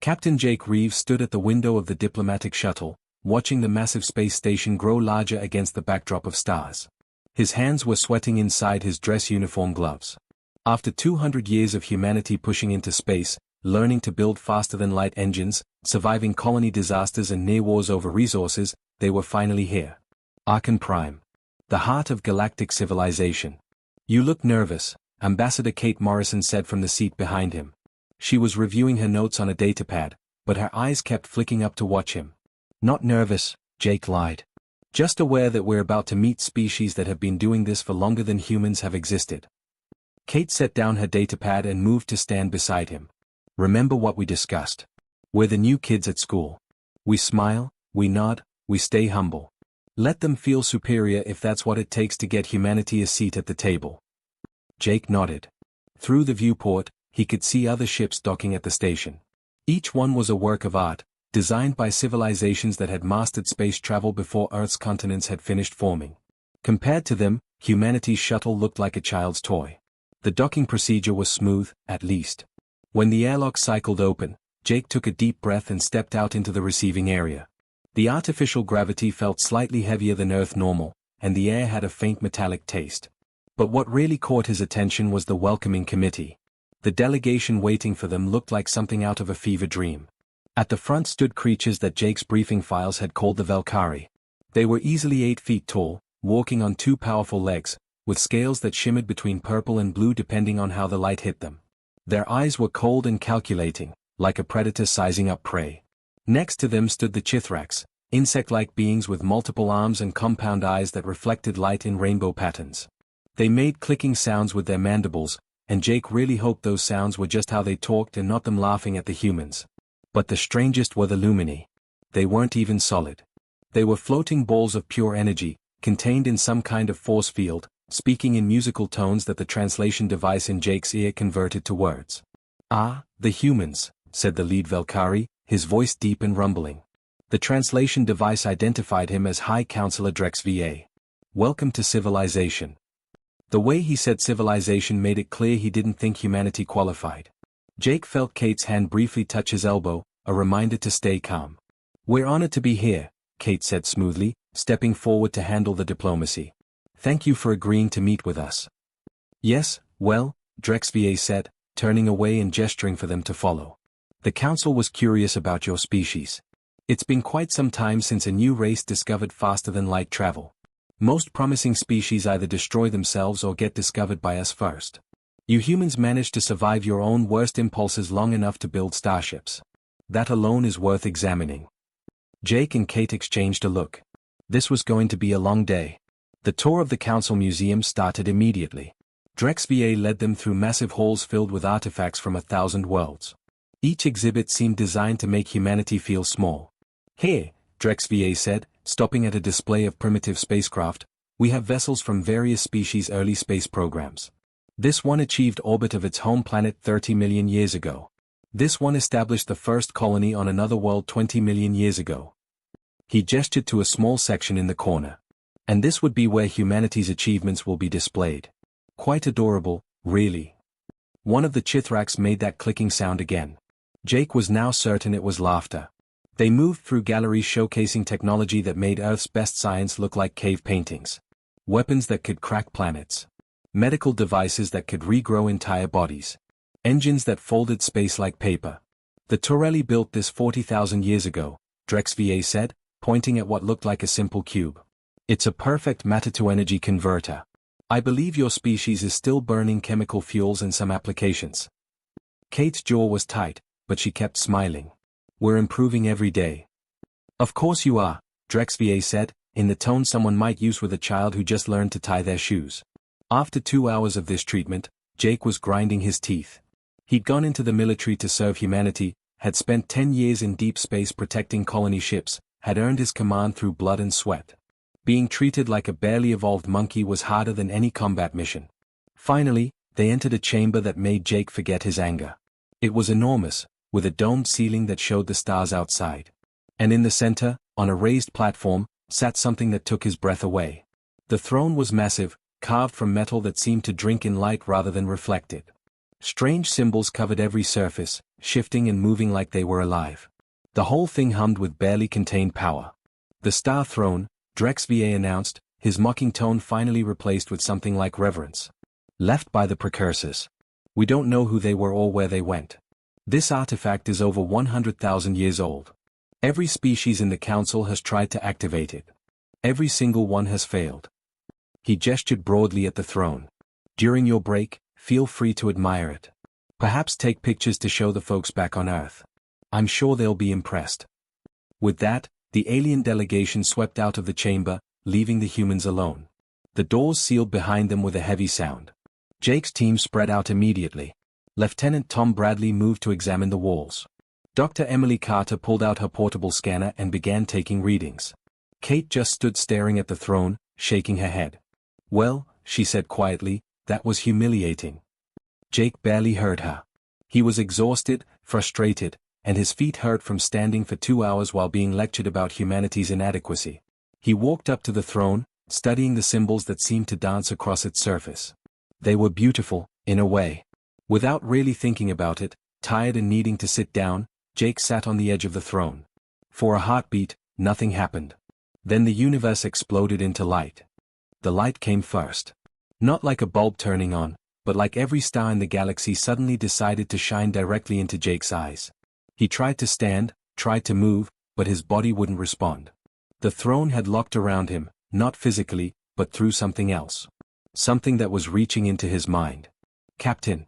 Captain Jake Reeves stood at the window of the diplomatic shuttle, watching the massive space station grow larger against the backdrop of stars. His hands were sweating inside his dress uniform gloves. After 200 years of humanity pushing into space, learning to build faster-than-light engines, surviving colony disasters and near wars over resources, they were finally here. Archon Prime. The heart of galactic civilization. "You look nervous," Ambassador Kate Morrison said from the seat behind him. She was reviewing her notes on a datapad, but her eyes kept flicking up to watch him. "Not nervous," Jake lied. "Just aware that we're about to meet species that have been doing this for longer than humans have existed." Kate set down her datapad and moved to stand beside him. "Remember what we discussed. We're the new kids at school. We smile, we nod, we stay humble. Let them feel superior if that's what it takes to get humanity a seat at the table." Jake nodded. Through the viewport, he could see other ships docking at the station. Each one was a work of art, designed by civilizations that had mastered space travel before Earth's continents had finished forming. Compared to them, humanity's shuttle looked like a child's toy. The docking procedure was smooth, at least. When the airlock cycled open, Jake took a deep breath and stepped out into the receiving area. The artificial gravity felt slightly heavier than Earth normal, and the air had a faint metallic taste. But what really caught his attention was the welcoming committee. The delegation waiting for them looked like something out of a fever dream. At the front stood creatures that Jake's briefing files had called the Valkyrie. They were easily 8 feet tall, walking on 2 powerful legs, with scales that shimmered between purple and blue depending on how the light hit them. Their eyes were cold and calculating, like a predator sizing up prey. Next to them stood the Chithrax, insect-like beings with multiple arms and compound eyes that reflected light in rainbow patterns. They made clicking sounds with their mandibles, and Jake really hoped those sounds were just how they talked and not them laughing at the humans. But the strangest were the Lumini. They weren't even solid. They were floating balls of pure energy, contained in some kind of force field, speaking in musical tones that the translation device in Jake's ear converted to words. "Ah, the humans," said the lead Valkyrie, his voice deep and rumbling. The translation device identified him as High Counselor Drex VA. "Welcome to civilization." The way he said civilization made it clear he didn't think humanity qualified. Jake felt Kate's hand briefly touch his elbow, a reminder to stay calm. "We're honored to be here," Kate said smoothly, stepping forward to handle the diplomacy. "Thank you for agreeing to meet with us." "Yes, well," Drex VA said, turning away and gesturing for them to follow. "The council was curious about your species. It's been quite some time since a new race discovered faster-than-light travel. Most promising species either destroy themselves or get discovered by us first. You humans managed to survive your own worst impulses long enough to build starships. That alone is worth examining." Jake and Kate exchanged a look. This was going to be a long day. The tour of the Council Museum started immediately. Drex VA led them through massive halls filled with artifacts from 1,000 worlds. Each exhibit seemed designed to make humanity feel small. "Here," Drex VA said, stopping at a display of primitive spacecraft, "we have vessels from various species' early space programs. This one achieved orbit of its home planet 30 million years ago. This one established the first colony on another world 20 million years ago." He gestured to a small section in the corner. "And this would be where humanity's achievements will be displayed. Quite adorable, really." One of the Chithrax made that clicking sound again. Jake was now certain it was laughter. They moved through galleries showcasing technology that made Earth's best science look like cave paintings. Weapons that could crack planets. Medical devices that could regrow entire bodies. Engines that folded space like paper. "The Torelli built this 40,000 years ago," Drex VA said, pointing at what looked like a simple cube. "It's a perfect matter-to-energy converter. I believe your species is still burning chemical fuels in some applications." Kate's jaw was tight, but she kept smiling. "We're improving every day." "Of course you are," Drex VA said, in the tone someone might use with a child who just learned to tie their shoes. After 2 hours of this treatment, Jake was grinding his teeth. He'd gone into the military to serve humanity, had spent 10 years in deep space protecting colony ships, had earned his command through blood and sweat. Being treated like a barely evolved monkey was harder than any combat mission. Finally, they entered a chamber that made Jake forget his anger. It was enormous, with a domed ceiling that showed the stars outside. And in the center, on a raised platform, sat something that took his breath away. The throne was massive, carved from metal that seemed to drink in light rather than reflect it. Strange symbols covered every surface, shifting and moving like they were alive. The whole thing hummed with barely contained power. "The Star Throne," Drex VA announced, his mocking tone finally replaced with something like reverence. "Left by the precursors. We don't know who they were or where they went. This artifact is over 100,000 years old. Every species in the Council has tried to activate it. Every single one has failed." He gestured broadly at the throne. "During your break, feel free to admire it. Perhaps take pictures to show the folks back on Earth. I'm sure they'll be impressed." With that, the alien delegation swept out of the chamber, leaving the humans alone. The doors sealed behind them with a heavy sound. Jake's team spread out immediately. Lieutenant Tom Bradley moved to examine the walls. Dr. Emily Carter pulled out her portable scanner and began taking readings. Kate just stood staring at the throne, shaking her head. "Well," she said quietly, "that was humiliating." Jake barely heard her. He was exhausted, frustrated, and his feet hurt from standing for 2 hours while being lectured about humanity's inadequacy. He walked up to the throne, studying the symbols that seemed to dance across its surface. They were beautiful, in a way. Without really thinking about it, tired and needing to sit down, Jake sat on the edge of the throne. For a heartbeat, nothing happened. Then the universe exploded into light. The light came first. Not like a bulb turning on, but like every star in the galaxy suddenly decided to shine directly into Jake's eyes. He tried to stand, tried to move, but his body wouldn't respond. The throne had locked around him, not physically, but through something else. Something that was reaching into his mind. "Captain."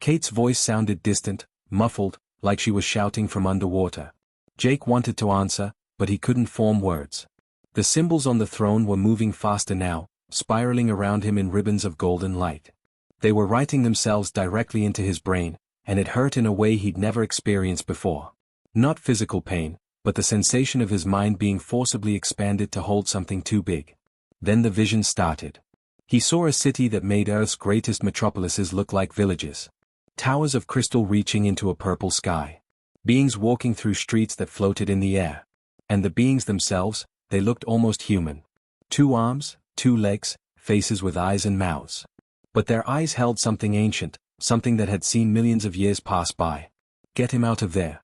Kate's voice sounded distant, muffled, like she was shouting from underwater. Jake wanted to answer, but he couldn't form words. The symbols on the throne were moving faster now, spiraling around him in ribbons of golden light. They were writing themselves directly into his brain, and it hurt in a way he'd never experienced before. Not physical pain, but the sensation of his mind being forcibly expanded to hold something too big. Then the vision started. He saw a city that made Earth's greatest metropolises look like villages. Towers of crystal reaching into a purple sky. Beings walking through streets that floated in the air. And the beings themselves, they looked almost human. 2 arms, 2 legs, faces with eyes and mouths. But their eyes held something ancient, something that had seen millions of years pass by. "Get him out of there."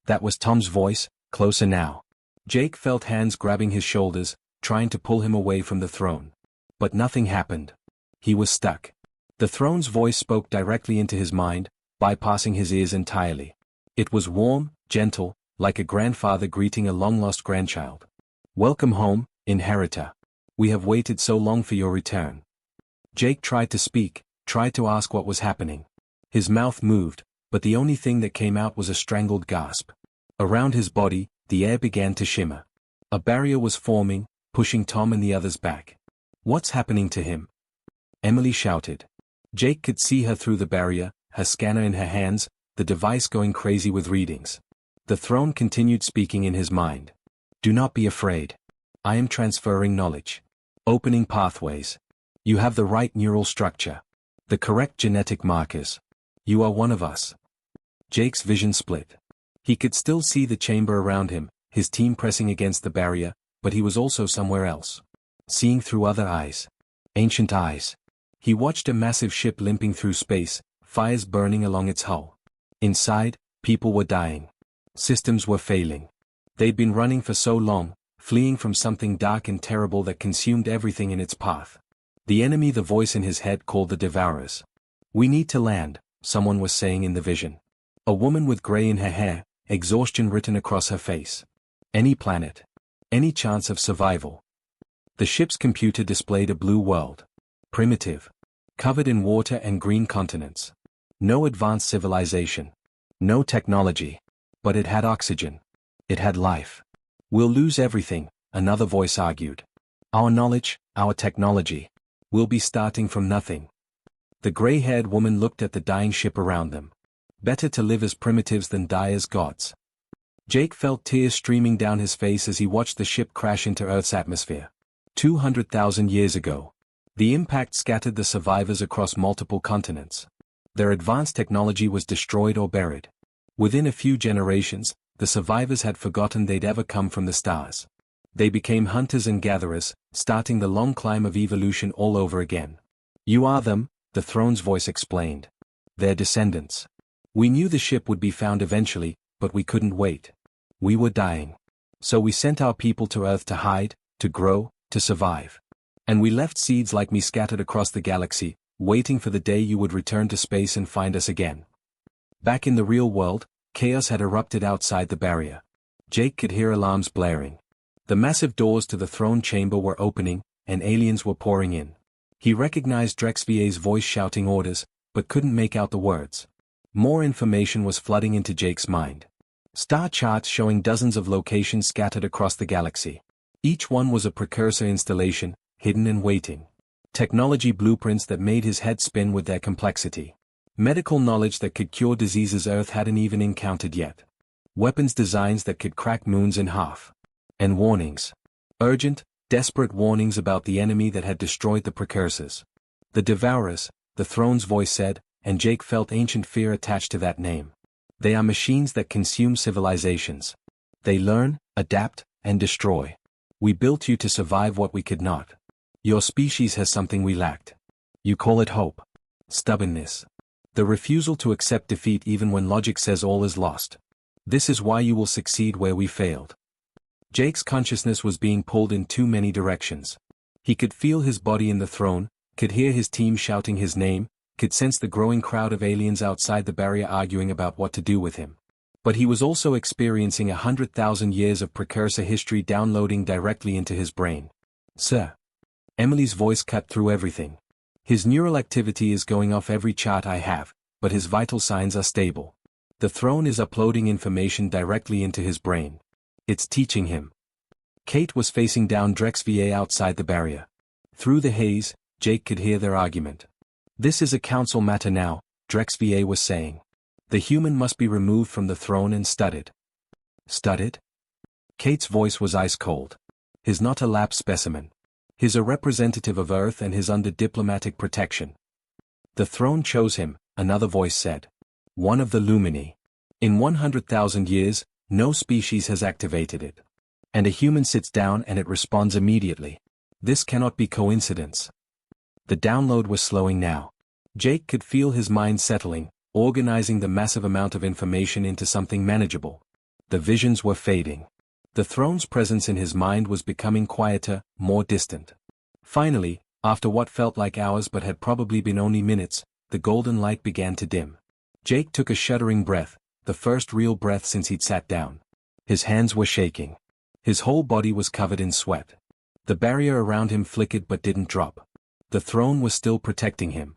That was Tom's voice, closer now. Jake felt hands grabbing his shoulders, trying to pull him away from the throne. But nothing happened. He was stuck. The throne's voice spoke directly into his mind, bypassing his ears entirely. It was warm, gentle, like a grandfather greeting a long-lost grandchild. "Welcome home, inheritor. We have waited so long for your return." Jake tried to speak, tried to ask what was happening. His mouth moved, but the only thing that came out was a strangled gasp. Around his body, the air began to shimmer. A barrier was forming, pushing Tom and the others back. "What's happening to him?" Emily shouted. Jake could see her through the barrier, her scanner in her hands, the device going crazy with readings. The throne continued speaking in his mind. "Do not be afraid. I am transferring knowledge. Opening pathways. You have the right neural structure. The correct genetic markers. You are one of us." Jake's vision split. He could still see the chamber around him, his team pressing against the barrier, but he was also somewhere else. Seeing through other eyes. Ancient eyes. He watched a massive ship limping through space, fires burning along its hull. Inside, people were dying. Systems were failing. They'd been running for so long, fleeing from something dark and terrible that consumed everything in its path. The enemy, the voice in his head, called the Devourers. "We need to land," someone was saying in the vision. A woman with gray in her hair, exhaustion written across her face. Any planet. Any chance of survival. The ship's computer displayed a blue world. Primitive. Covered in water and green continents. No advanced civilization. No technology. But it had oxygen. It had life. "We'll lose everything," another voice argued. "Our knowledge, our technology. We'll be starting from nothing." The gray-haired woman looked at the dying ship around them. Better to live as primitives than die as gods. Jake felt tears streaming down his face as he watched the ship crash into Earth's atmosphere. 200,000 years ago. The impact scattered the survivors across multiple continents. Their advanced technology was destroyed or buried. Within a few generations, the survivors had forgotten they'd ever come from the stars. They became hunters and gatherers, starting the long climb of evolution all over again. "You are them," the throne's voice explained. their descendants. We knew the ship would be found eventually, but we couldn't wait. We were dying. So we sent our people to Earth to hide, to grow, to survive. And we left seeds like me scattered across the galaxy, waiting for the day you would return to space and find us again. Back in the real world, chaos had erupted outside the barrier. Jake could hear alarms blaring. The massive doors to the throne chamber were opening, and aliens were pouring in. He recognized DrexVA's voice shouting orders, but couldn't make out the words. More information was flooding into Jake's mind. Star charts showing dozens of locations scattered across the galaxy. Each one was a precursor installation, hidden and waiting. Technology blueprints that made his head spin with their complexity. Medical knowledge that could cure diseases Earth hadn't even encountered yet. Weapons designs that could crack moons in half. And warnings. Urgent, desperate warnings about the enemy that had destroyed the precursors. The Devourers, the throne's voice said, and Jake felt ancient fear attached to that name. They are machines that consume civilizations. They learn, adapt, and destroy. We built you to survive what we could not. Your species has something we lacked. You call it hope. Stubbornness. The refusal to accept defeat even when logic says all is lost. This is why you will succeed where we failed. Jake's consciousness was being pulled in too many directions. He could feel his body in the throne, could hear his team shouting his name, could sense the growing crowd of aliens outside the barrier arguing about what to do with him. But he was also experiencing 100,000 years of precursor history downloading directly into his brain. Sir. Emily's voice cut through everything. His neural activity is going off every chart I have, but his vital signs are stable. The throne is uploading information directly into his brain. It's teaching him. Kate was facing down DrexVA outside the barrier. Through the haze, Jake could hear their argument. This is a council matter now, DrexVA was saying. The human must be removed from the throne and studied. Studied? Kate's voice was ice cold. He's not a lab specimen. He's a representative of Earth and he's under diplomatic protection. The throne chose him, another voice said. One of the Lumini. In 100,000 years, no species has activated it. And a human sits down and it responds immediately. This cannot be coincidence. The download was slowing now. Jake could feel his mind settling, organizing the massive amount of information into something manageable. The visions were fading. The throne's presence in his mind was becoming quieter, more distant. Finally, after what felt like hours but had probably been only minutes, the golden light began to dim. Jake took a shuddering breath, the first real breath since he'd sat down. His hands were shaking. His whole body was covered in sweat. The barrier around him flickered but didn't drop. The throne was still protecting him.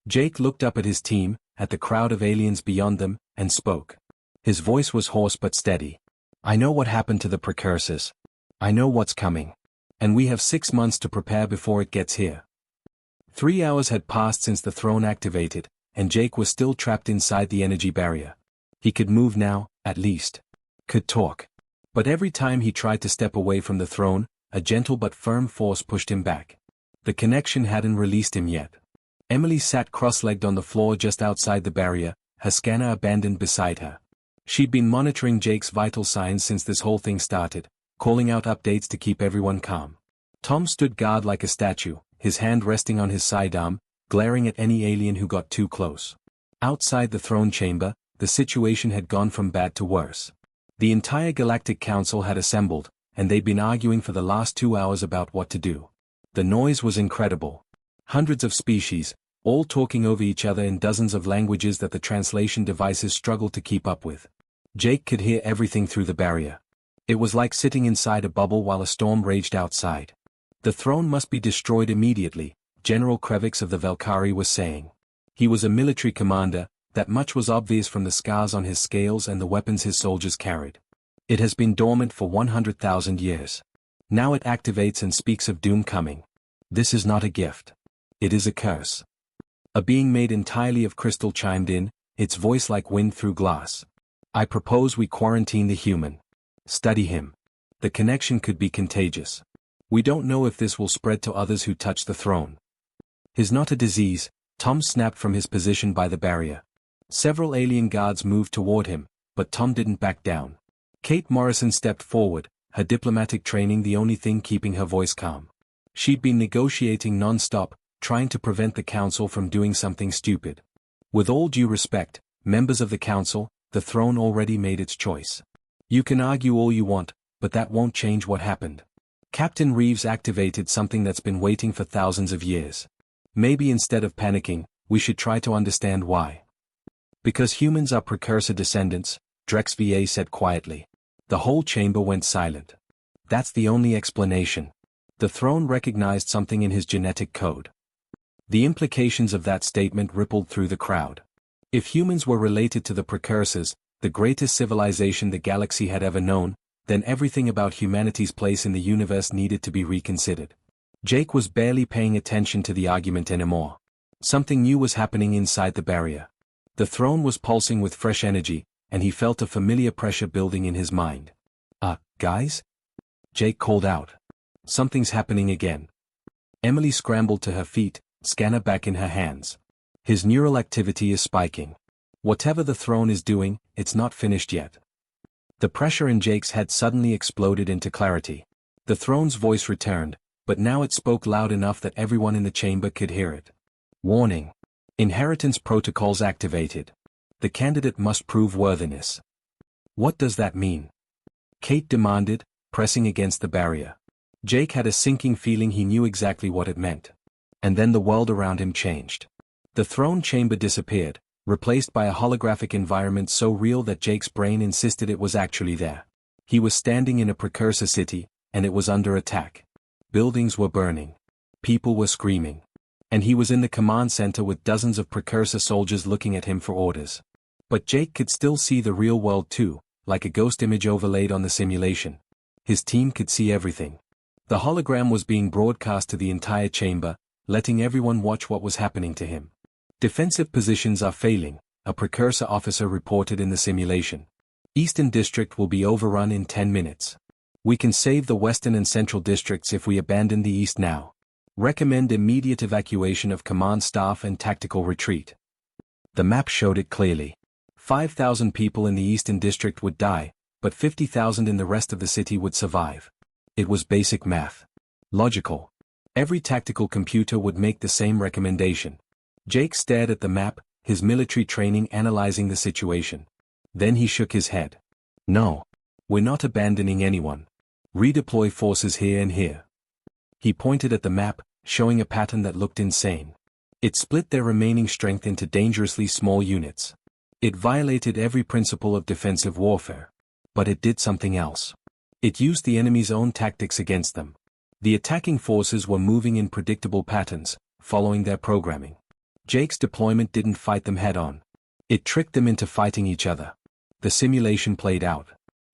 Jake looked up at his team, at the crowd of aliens beyond them, and spoke. His voice was hoarse but steady. I know what happened to the precursors. I know what's coming. And we have 6 months to prepare before it gets here. 3 hours had passed since the throne activated, and Jake was still trapped inside the energy barrier. He could move now, at least. Could talk. But every time he tried to step away from the throne, a gentle but firm force pushed him back. The connection hadn't released him yet. Emily sat cross-legged on the floor just outside the barrier, her scanner abandoned beside her. She'd been monitoring Jake's vital signs since this whole thing started, calling out updates to keep everyone calm. Tom stood guard like a statue, his hand resting on his sidearm, glaring at any alien who got too close. Outside the throne chamber, the situation had gone from bad to worse. The entire Galactic Council had assembled, and they'd been arguing for the last 2 hours about what to do. The noise was incredible. Hundreds of species, all talking over each other in dozens of languages that the translation devices struggled to keep up with. Jake could hear everything through the barrier. It was like sitting inside a bubble while a storm raged outside. The throne must be destroyed immediately, General Krevix of the Valkyrie was saying. He was a military commander, that much was obvious from the scars on his scales and the weapons his soldiers carried. It has been dormant for 100,000 years. Now it activates and speaks of doom coming. This is not a gift. It is a curse. A being made entirely of crystal chimed in, its voice like wind through glass. I propose we quarantine the human. Study him. The connection could be contagious. We don't know if this will spread to others who touch the throne. Is not a disease, Tom snapped from his position by the barrier. Several alien guards moved toward him, but Tom didn't back down. Kate Morrison stepped forward, her diplomatic training the only thing keeping her voice calm. She'd been negotiating non-stop, trying to prevent the council from doing something stupid. With all due respect, members of the council, the throne already made its choice. You can argue all you want, but that won't change what happened. Captain Reeves activated something that's been waiting for thousands of years. Maybe instead of panicking, we should try to understand why. Because humans are precursor descendants, Drex VA said quietly. The whole chamber went silent. That's the only explanation. The throne recognized something in his genetic code. The implications of that statement rippled through the crowd. If humans were related to the precursors, the greatest civilization the galaxy had ever known, then everything about humanity's place in the universe needed to be reconsidered. Jake was barely paying attention to the argument anymore. Something new was happening inside the barrier. The throne was pulsing with fresh energy, and he felt a familiar pressure building in his mind. Guys? Jake called out. Something's happening again. Emily scrambled to her feet, scanner back in her hands. His neural activity is spiking. Whatever the throne is doing, it's not finished yet. The pressure in Jake's head suddenly exploded into clarity. The throne's voice returned, but now it spoke loud enough that everyone in the chamber could hear it. Warning. Inheritance protocols activated. The candidate must prove worthiness. What does that mean? Kate demanded, pressing against the barrier. Jake had a sinking feeling he knew exactly what it meant. And then the world around him changed. The throne chamber disappeared, replaced by a holographic environment so real that Jake's brain insisted it was actually there. He was standing in a precursor city, and it was under attack. Buildings were burning. People were screaming. And he was in the command center with dozens of precursor soldiers looking at him for orders. But Jake could still see the real world too, like a ghost image overlaid on the simulation. His team could see everything. The hologram was being broadcast to the entire chamber, letting everyone watch what was happening to him. Defensive positions are failing, a precursor officer reported in the simulation. Eastern District will be overrun in 10 minutes. We can save the Western and Central Districts if we abandon the East now. Recommend immediate evacuation of command staff and tactical retreat. The map showed it clearly. 5,000 people in the Eastern District would die, but 50,000 in the rest of the city would survive. It was basic math. Logical. Every tactical computer would make the same recommendation. Jake stared at the map, his military training analyzing the situation. Then he shook his head. No. We're not abandoning anyone. Redeploy forces here and here. He pointed at the map, showing a pattern that looked insane. It split their remaining strength into dangerously small units. It violated every principle of defensive warfare. But it did something else. It used the enemy's own tactics against them. The attacking forces were moving in predictable patterns, following their programming. Jake's deployment didn't fight them head-on. It tricked them into fighting each other. The simulation played out.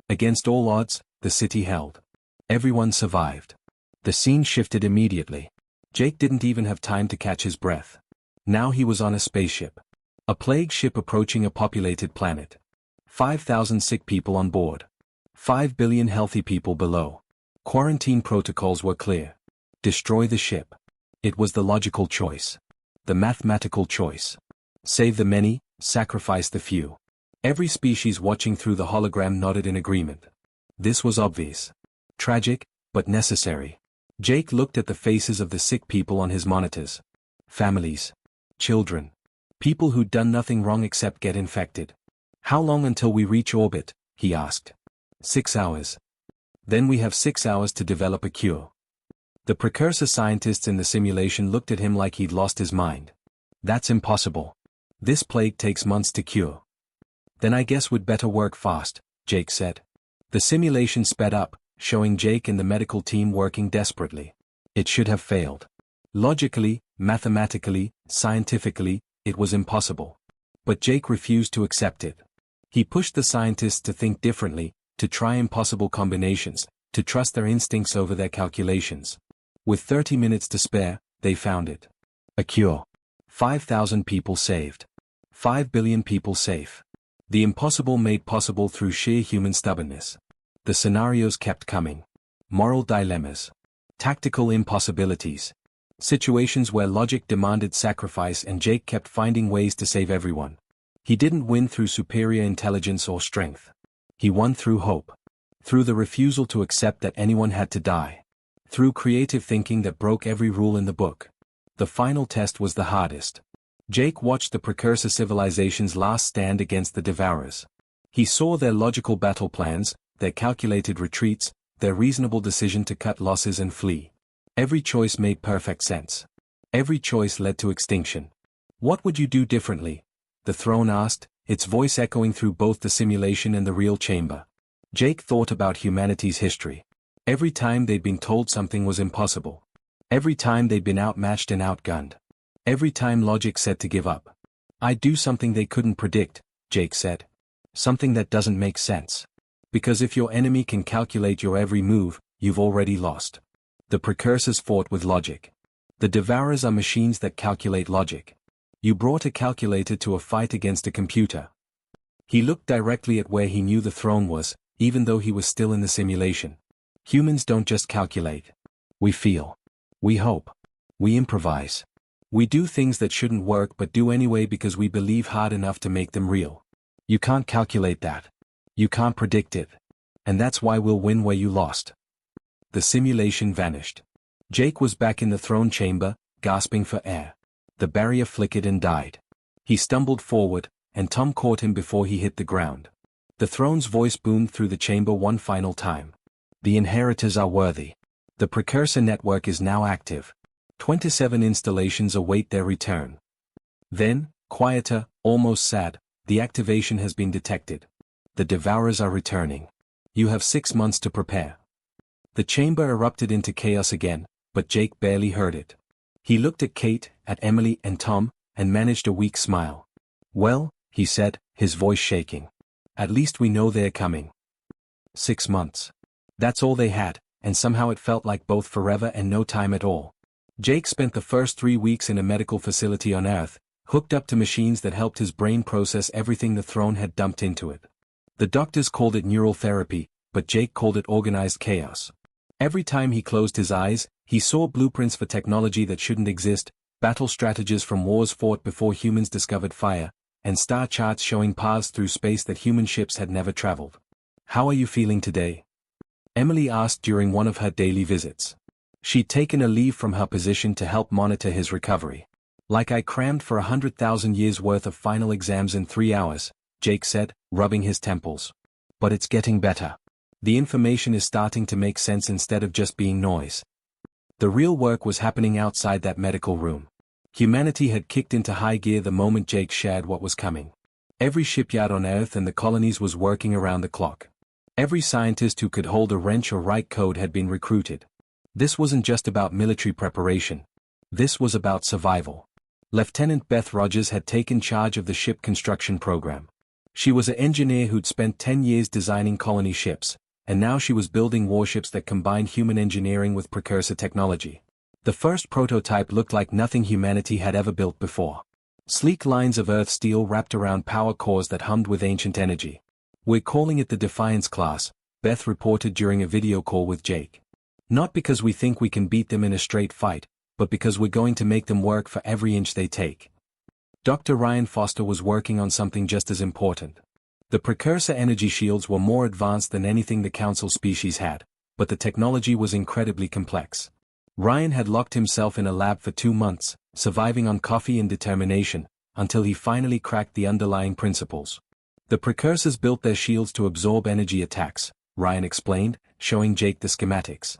Against all odds, the city held. Everyone survived. The scene shifted immediately. Jake didn't even have time to catch his breath. Now he was on a spaceship. A plague ship approaching a populated planet. 5,000 sick people on board. 5 billion healthy people below. Quarantine protocols were clear. Destroy the ship. It was the logical choice. The mathematical choice. Save the many, sacrifice the few. Every species watching through the hologram nodded in agreement. This was obvious. Tragic, but necessary. Jake looked at the faces of the sick people on his monitors. Families. Children. People who'd done nothing wrong except get infected. How long until we reach orbit? He asked. 6 hours. Then we have 6 hours to develop a cure. The precursor scientists in the simulation looked at him like he'd lost his mind. That's impossible. This plague takes months to cure. Then I guess we'd better work fast, Jake said. The simulation sped up, showing Jake and the medical team working desperately. It should have failed. Logically, mathematically, scientifically, it was impossible. But Jake refused to accept it. He pushed the scientists to think differently, to try impossible combinations, to trust their instincts over their calculations. With 30 minutes to spare, they found it. A cure. 5,000 people saved. 5 billion people safe. The impossible made possible through sheer human stubbornness. The scenarios kept coming. Moral dilemmas. Tactical impossibilities. Situations where logic demanded sacrifice and Jake kept finding ways to save everyone. He didn't win through superior intelligence or strength. He won through hope. Through the refusal to accept that anyone had to die. Through creative thinking that broke every rule in the book. The final test was the hardest. Jake watched the precursor civilization's last stand against the Devourers. He saw their logical battle plans, their calculated retreats, their reasonable decision to cut losses and flee. Every choice made perfect sense. Every choice led to extinction. What would you do differently? The throne asked, its voice echoing through both the simulation and the real chamber. Jake thought about humanity's history. Every time they'd been told something was impossible. Every time they'd been outmatched and outgunned. Every time logic said to give up. I'd do something they couldn't predict, Jake said. Something that doesn't make sense. Because if your enemy can calculate your every move, you've already lost. The precursors fought with logic. The Devourers are machines that calculate logic. You brought a calculator to a fight against a computer. He looked directly at where he knew the throne was, even though he was still in the simulation. Humans don't just calculate. We feel. We hope. We improvise. We do things that shouldn't work but do anyway because we believe hard enough to make them real. You can't calculate that. You can't predict it. And that's why we'll win where you lost. The simulation vanished. Jake was back in the throne chamber, gasping for air. The barrier flickered and died. He stumbled forward, and Tom caught him before he hit the ground. The throne's voice boomed through the chamber one final time. The inheritors are worthy. The precursor network is now active. 27 installations await their return. Then, quieter, almost sad, the activation has been detected. The Devourers are returning. You have 6 months to prepare. The chamber erupted into chaos again, but Jake barely heard it. He looked at Kate, at Emily and Tom, and managed a weak smile. Well, he said, his voice shaking. At least we know they're coming. 6 months. That's all they had, and somehow it felt like both forever and no time at all. Jake spent the first 3 weeks in a medical facility on Earth, hooked up to machines that helped his brain process everything the throne had dumped into it. The doctors called it neural therapy, but Jake called it organized chaos. Every time he closed his eyes, he saw blueprints for technology that shouldn't exist, battle strategies from wars fought before humans discovered fire, and star charts showing paths through space that human ships had never traveled. How are you feeling today? Emily asked during one of her daily visits. She'd taken a leave from her position to help monitor his recovery. Like I crammed for 100,000 years worth of final exams in 3 hours, Jake said, rubbing his temples. But it's getting better. The information is starting to make sense instead of just being noise. The real work was happening outside that medical room. Humanity had kicked into high gear the moment Jake shared what was coming. Every shipyard on Earth and the colonies was working around the clock. Every scientist who could hold a wrench or write code had been recruited. This wasn't just about military preparation. This was about survival. Lieutenant Beth Rogers had taken charge of the ship construction program. She was an engineer who'd spent 10 years designing colony ships, and now she was building warships that combined human engineering with precursor technology. The first prototype looked like nothing humanity had ever built before. Sleek lines of Earth steel wrapped around power cores that hummed with ancient energy. We're calling it the Defiance class, Beth reported during a video call with Jake. Not because we think we can beat them in a straight fight, but because we're going to make them work for every inch they take. Dr. Ryan Foster was working on something just as important. The precursor energy shields were more advanced than anything the Council species had, but the technology was incredibly complex. Ryan had locked himself in a lab for 2 months, surviving on coffee and determination, until he finally cracked the underlying principles. The precursors built their shields to absorb energy attacks, Ryan explained, showing Jake the schematics.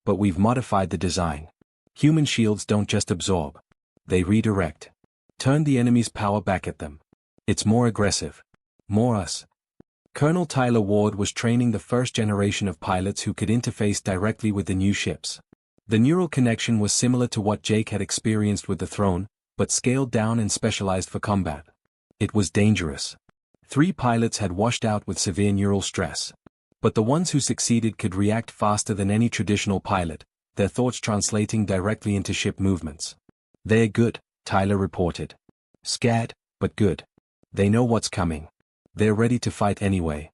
But we've modified the design. Human shields don't just absorb. They redirect. Turn the enemy's power back at them. It's more aggressive. More us. Colonel Tyler Ward was training the first generation of pilots who could interface directly with the new ships. The neural connection was similar to what Jake had experienced with the throne, but scaled down and specialized for combat. It was dangerous. 3 pilots had washed out with severe neural stress. But the ones who succeeded could react faster than any traditional pilot, their thoughts translating directly into ship movements. They're good, Tyler reported. Scared, but good. They know what's coming. They're ready to fight anyway.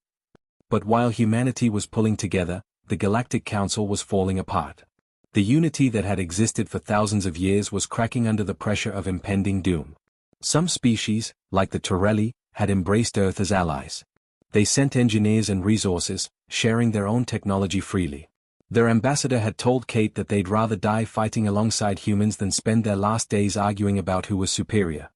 But while humanity was pulling together, the Galactic Council was falling apart. The unity that had existed for thousands of years was cracking under the pressure of impending doom. Some species, like the Torelli, had embraced Earth as allies. They sent engineers and resources, sharing their own technology freely. Their ambassador had told Kate that they'd rather die fighting alongside humans than spend their last days arguing about who was superior.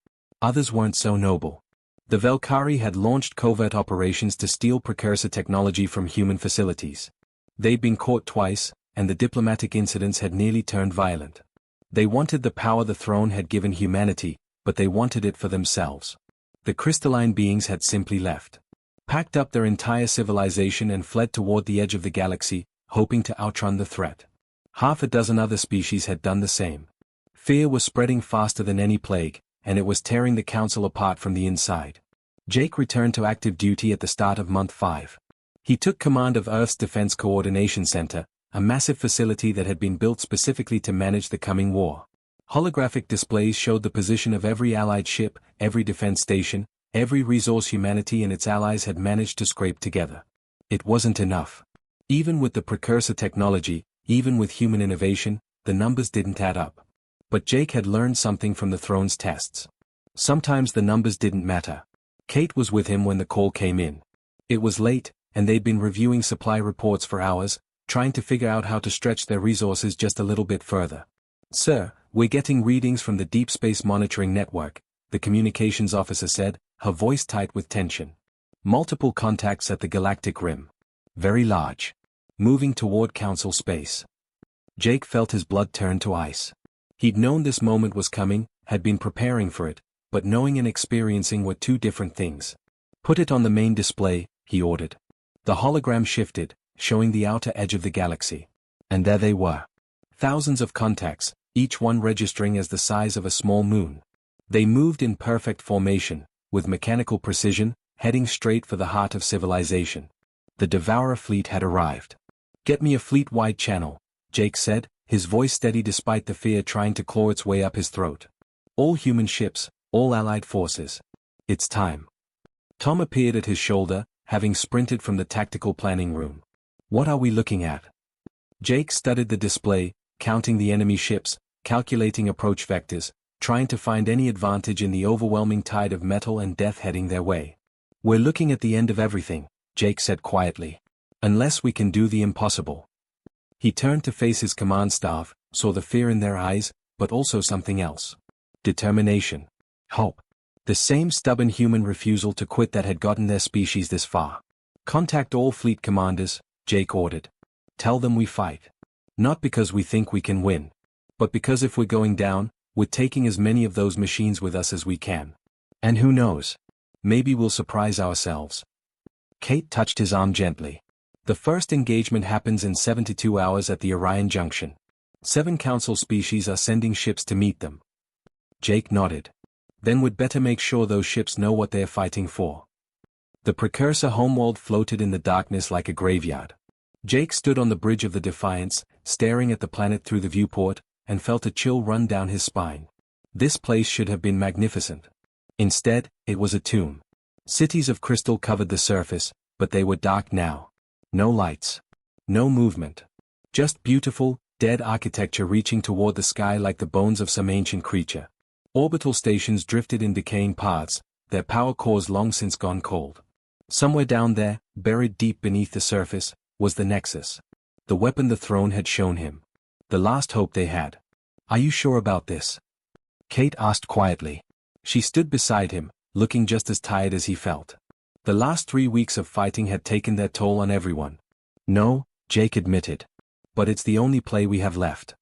Others weren't so noble. The Valkyrie had launched covert operations to steal precursor technology from human facilities. They'd been caught twice, and the diplomatic incidents had nearly turned violent. They wanted the power the throne had given humanity, but they wanted it for themselves. The crystalline beings had simply left. Packed up their entire civilization and fled toward the edge of the galaxy, hoping to outrun the threat. Half a dozen other species had done the same. Fear was spreading faster than any plague, and it was tearing the council apart from the inside. Jake returned to active duty at the start of month 5. He took command of Earth's Defense Coordination Center, a massive facility that had been built specifically to manage the coming war. Holographic displays showed the position of every allied ship, every defense station, every resource humanity and its allies had managed to scrape together. It wasn't enough. Even with the precursor technology, even with human innovation, the numbers didn't add up. But Jake had learned something from the throne's tests. Sometimes the numbers didn't matter. Kate was with him when the call came in. It was late, and they'd been reviewing supply reports for hours, trying to figure out how to stretch their resources just a little bit further. "Sir, we're getting readings from the Deep Space Monitoring Network," the communications officer said, her voice tight with tension. "Multiple contacts at the galactic rim. Very large. Moving toward Council space." Jake felt his blood turn to ice. He'd known this moment was coming, had been preparing for it, but knowing and experiencing were two different things. "Put it on the main display," he ordered. The hologram shifted, showing the outer edge of the galaxy. And there they were. Thousands of contacts, each one registering as the size of a small moon. They moved in perfect formation, with mechanical precision, heading straight for the heart of civilization. The Devourer fleet had arrived. "Get me a fleet-wide channel," Jake said, his voice steady despite the fear trying to claw its way up his throat. "All human ships, all allied forces. It's time." Tom appeared at his shoulder, having sprinted from the tactical planning room. "What are we looking at?" Jake studied the display, counting the enemy ships, calculating approach vectors, trying to find any advantage in the overwhelming tide of metal and death heading their way. "We're looking at the end of everything," Jake said quietly. "Unless we can do the impossible." He turned to face his command staff, saw the fear in their eyes, but also something else. Determination. Hope. The same stubborn human refusal to quit that had gotten their species this far. "Contact all fleet commanders," Jake ordered. "Tell them we fight. Not because we think we can win. But because if we're going down, we're taking as many of those machines with us as we can. And who knows? Maybe we'll surprise ourselves." Kate touched his arm gently. "The first engagement happens in 72 hours at the Orion Junction. 7 council species are sending ships to meet them." Jake nodded. "Then we'd better make sure those ships know what they're fighting for." The precursor homeworld floated in the darkness like a graveyard. Jake stood on the bridge of the Defiance, staring at the planet through the viewport, and felt a chill run down his spine. This place should have been magnificent. Instead, it was a tomb. Cities of crystal covered the surface, but they were dark now. No lights. No movement. Just beautiful, dead architecture reaching toward the sky like the bones of some ancient creature. Orbital stations drifted in decaying paths, their power cores long since gone cold. Somewhere down there, buried deep beneath the surface, was the Nexus. The weapon the throne had shown him. The last hope they had. "Are you sure about this?" Kate asked quietly. She stood beside him, looking just as tired as he felt. The last 3 weeks of fighting had taken their toll on everyone. "No," Jake admitted. "But it's the only play we have left."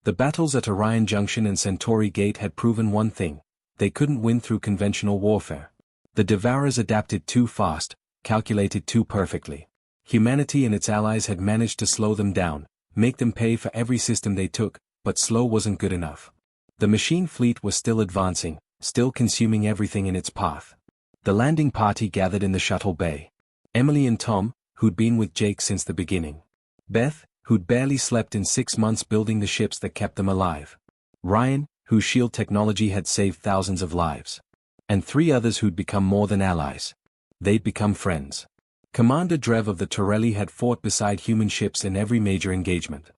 The battles at Orion Junction and Centauri Gate had proven one thing: they couldn't win through conventional warfare. The Devourers adapted too fast, calculated too perfectly. Humanity and its allies had managed to slow them down, make them pay for every system they took, but slow wasn't good enough. The machine fleet was still advancing, still consuming everything in its path. The landing party gathered in the shuttle bay. Emily and Tom, who'd been with Jake since the beginning. Beth, who'd barely slept in 6 months building the ships that kept them alive. Ryan, whose shield technology had saved thousands of lives. And 3 others who'd become more than allies. They'd become friends. Commander Drev of the Torelli had fought beside human ships in every major engagement.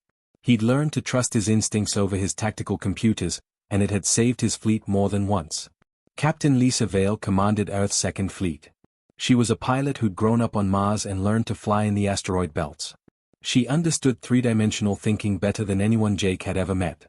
He'd learned to trust his instincts over his tactical computers, and it had saved his fleet more than once. Captain Lisa Vale commanded Earth's Second Fleet. She was a pilot who'd grown up on Mars and learned to fly in the asteroid belts. She understood 3-dimensional thinking better than anyone Jake had ever met.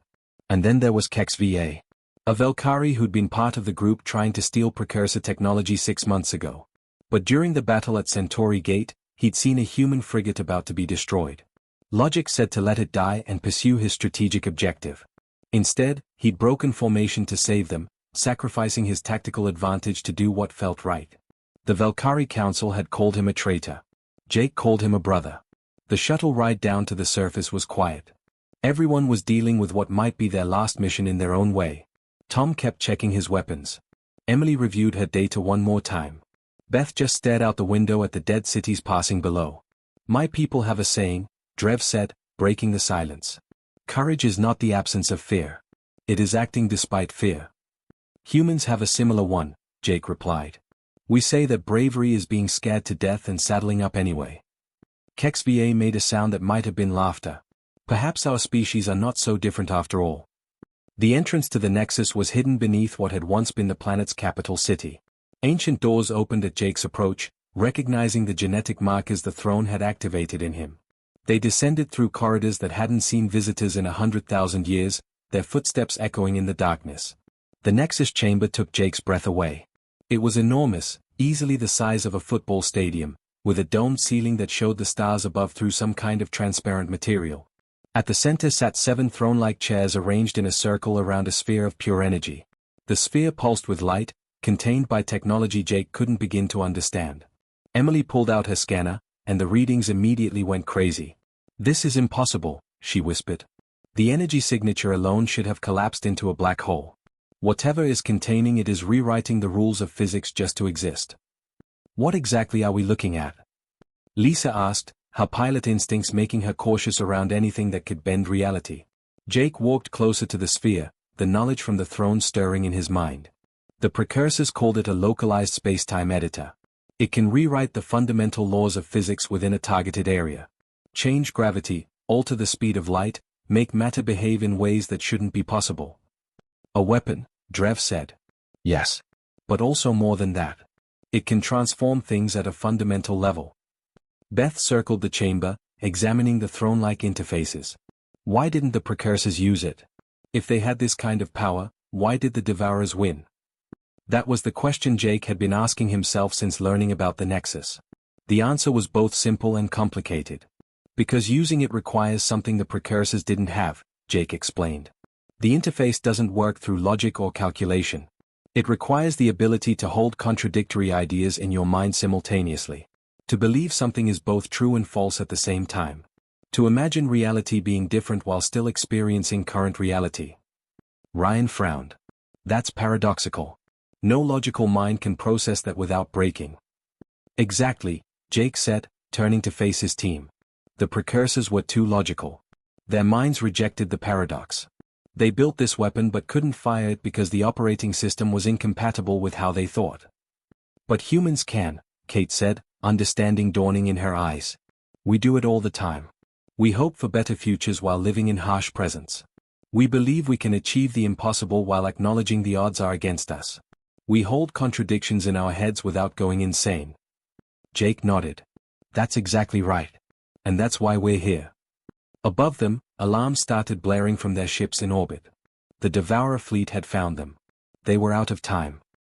And then there was Kex VA. A Valkyrie who'd been part of the group trying to steal precursor technology 6 months ago. But during the battle at Centauri Gate, he'd seen a human frigate about to be destroyed. Logic said to let it die and pursue his strategic objective. Instead, he'd broken formation to save them, sacrificing his tactical advantage to do what felt right. The Valkyrie Council had called him a traitor. Jake called him a brother. The shuttle ride down to the surface was quiet. Everyone was dealing with what might be their last mission in their own way. Tom kept checking his weapons. Emily reviewed her data one more time. Beth just stared out the window at the dead cities passing below. My people have a saying, Drev said, breaking the silence. Courage is not the absence of fear. It is acting despite fear. Humans have a similar one, Jake replied. We say that bravery is being scared to death and saddling up anyway. KexVA made a sound that might have been laughter. Perhaps our species are not so different after all. The entrance to the Nexus was hidden beneath what had once been the planet's capital city. Ancient doors opened at Jake's approach, recognizing the genetic markers the throne had activated in him. They descended through corridors that hadn't seen visitors in 100,000 years, their footsteps echoing in the darkness. The Nexus chamber took Jake's breath away. It was enormous, easily the size of a football stadium, with a domed ceiling that showed the stars above through some kind of transparent material. At the center sat 7 throne-like chairs arranged in a circle around a sphere of pure energy. The sphere pulsed with light, contained by technology Jake couldn't begin to understand. Emily pulled out her scanner, and the readings immediately went crazy. This is impossible, she whispered. The energy signature alone should have collapsed into a black hole. Whatever is containing it is rewriting the rules of physics just to exist. What exactly are we looking at? Lisa asked, her pilot instincts making her cautious around anything that could bend reality. Jake walked closer to the sphere, the knowledge from the throne stirring in his mind. The precursors called it a localized space-time editor. It can rewrite the fundamental laws of physics within a targeted area. Change gravity, alter the speed of light, make matter behave in ways that shouldn't be possible. A weapon, Drev said. Yes. But also more than that. It can transform things at a fundamental level. Beth circled the chamber, examining the throne-like interfaces. Why didn't the precursors use it? If they had this kind of power, why did the Devourers win? That was the question Jake had been asking himself since learning about the Nexus. The answer was both simple and complicated. Because using it requires something the precursors didn't have, Jake explained. The interface doesn't work through logic or calculation. It requires the ability to hold contradictory ideas in your mind simultaneously. To believe something is both true and false at the same time. To imagine reality being different while still experiencing current reality. Ryan frowned. That's paradoxical. No logical mind can process that without breaking. Exactly, Jake said, turning to face his team. The precursors were too logical. Their minds rejected the paradox. They built this weapon but couldn't fire it because the operating system was incompatible with how they thought. But humans can, Kate said, understanding dawning in her eyes. We do it all the time. We hope for better futures while living in harsh presents. We believe we can achieve the impossible while acknowledging the odds are against us. We hold contradictions in our heads without going insane. Jake nodded. That's exactly right. And that's why we're here. Above them, alarms started blaring from their ships in orbit. The Devourer fleet had found them. They were out of time.